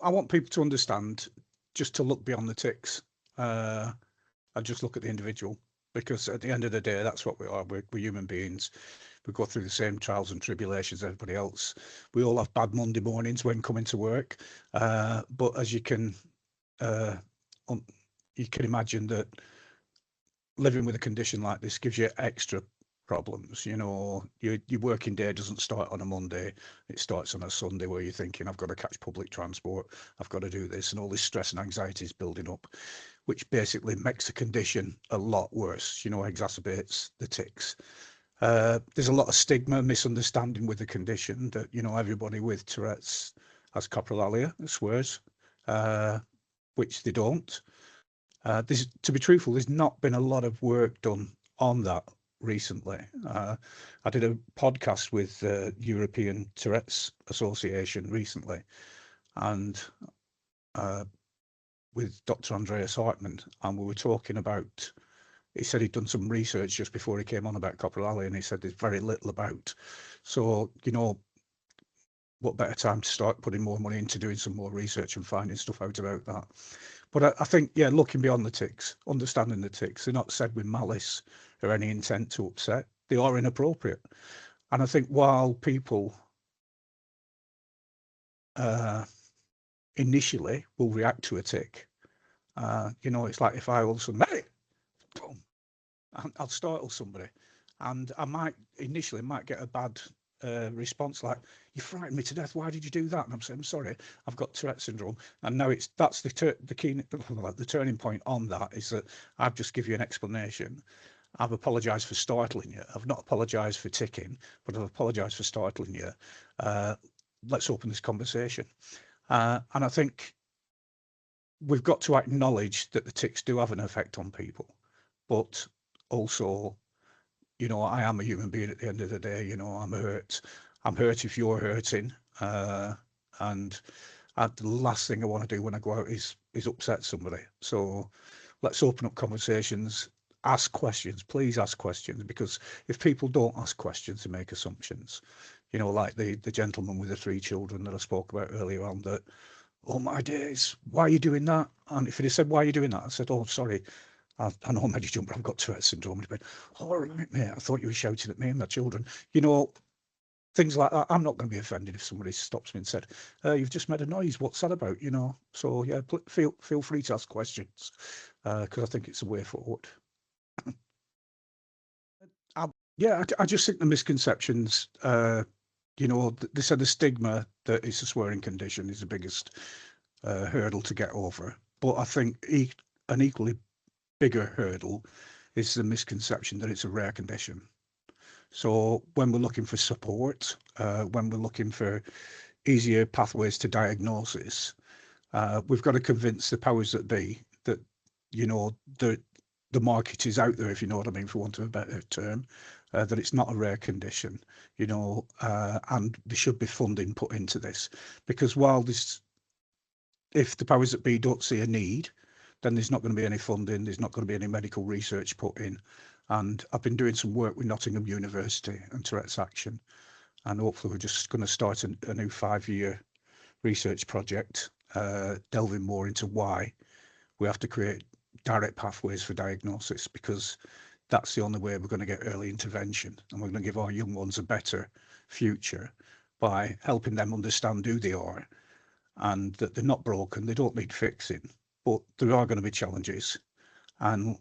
I want people to understand, just to look beyond the tics, and just look at the individual, because at the end of the day, that's what we are. We're human beings. We go through the same trials and tribulations as everybody else. We all have bad Monday mornings when coming to work, but as you can imagine, that living with a condition like this gives you extra problems. You know, your working day doesn't start on a Monday, it starts on a Sunday, where you're thinking, I've got to catch public transport, I've got to do this, and all this stress and anxiety is building up, which basically makes the condition a lot worse, you know, exacerbates the tics. There's a lot of stigma, misunderstanding with the condition, that, you know, everybody with Tourette's has coprolalia, swears, which they don't. To be truthful, there's not been a lot of work done on that recently. I did a podcast with the European Tourette's Association recently, and with Dr. Andreas Hartmann, and we were talking about, he said he'd done some research just before he came on about coprolalia, and he said there's very little about. So, you know, what better time to start putting more money into doing some more research and finding stuff out about that. But I think, yeah, looking beyond the tics, understanding the tics, they're not said with malice or any intent to upset. They are inappropriate. And I think while people initially will react to a tic, you know, it's like if I all of a sudden, hey, boom, I'll startle somebody, and I might initially get a bad response, like, you frightened me to death, why did you do that? And I'm saying, I'm sorry, I've got Tourette syndrome. And now that's the turning point on that, is that I've just give you an explanation. I've apologized for startling you. I've not apologized for ticking, but I've apologized for startling you. Let's open this conversation. And I think we've got to acknowledge that the tics do have an effect on people, but also, you know, I am a human being at the end of the day. You know, I'm hurt if you're hurting, and the last thing I want to do when I go out is upset somebody. So let's open up conversations, ask questions, please ask questions, because if people don't ask questions, they make assumptions. You know, like the gentleman with the 3 children that I spoke about earlier on, that, oh my days, why are you doing that? And if he said, why are you doing that? I said, oh, sorry, I know I made you jump, but I've got Tourette syndrome. And he went, all right, mate, I thought you were shouting at me and my children. You know, things like that. I'm not going to be offended if somebody stops me and said, you've just made a noise, what's that about? You know, so yeah, feel free to ask questions, because I think it's a way forward. I just think the misconceptions, you know, they said the stigma that it's a swearing condition is the biggest hurdle to get over. But I think an equally bigger hurdle is the misconception that it's a rare condition. So when we're looking for support, when we're looking for easier pathways to diagnosis, we've got to convince the powers that be that, you know, the market is out there, if you know what I mean, for want of a better term, that it's not a rare condition, you know, and there should be funding put into this, because while if the powers that be don't see a need, then there's not going to be any funding, there's not going to be any medical research put in. And I've been doing some work with Nottingham University and Tourette's Action, and hopefully we're just going to start a new 5-year research project, delving more into why we have to create direct pathways for diagnosis, because that's the only way we're going to get early intervention, and we're going to give our young ones a better future by helping them understand who they are, and that they're not broken, they don't need fixing, but there are going to be challenges, and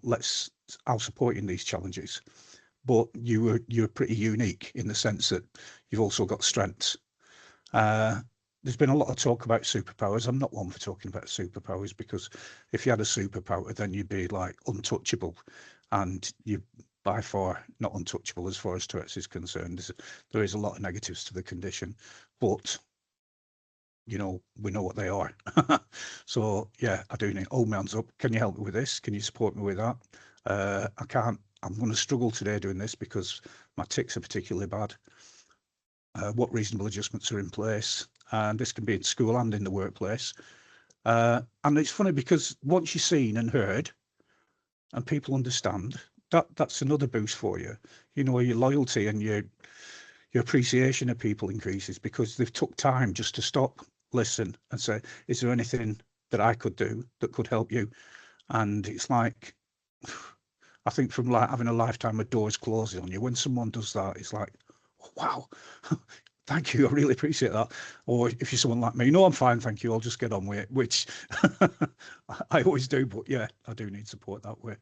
I'll support you in these challenges. But you're pretty unique in the sense that you've also got strengths. There's been a lot of talk about superpowers. I'm not one for talking about superpowers, because if you had a superpower, then you'd be like untouchable, and you're by far not untouchable as far as Tourette's is concerned. There is a lot of negatives to the condition, but you know, we know what they are. So yeah, I do need, hold my hands up. Can you help me with this? Can you support me with that? I'm going to struggle today doing this because my tics are particularly bad. What reasonable adjustments are in place? And this can be in school and in the workplace. And it's funny, because once you're seen and heard and people understand, that's another boost for you. You know, your loyalty and your appreciation of people increases, because they've took time just to stop listen and say, is there anything that I could do that could help you? And it's like, I think from like having a lifetime of doors closing on you, when someone does that, it's like, wow, thank you, I really appreciate that. Or if you're someone like me, no, I'm fine, thank you, I'll just get on with it, which I always do. But yeah, I do need support that way.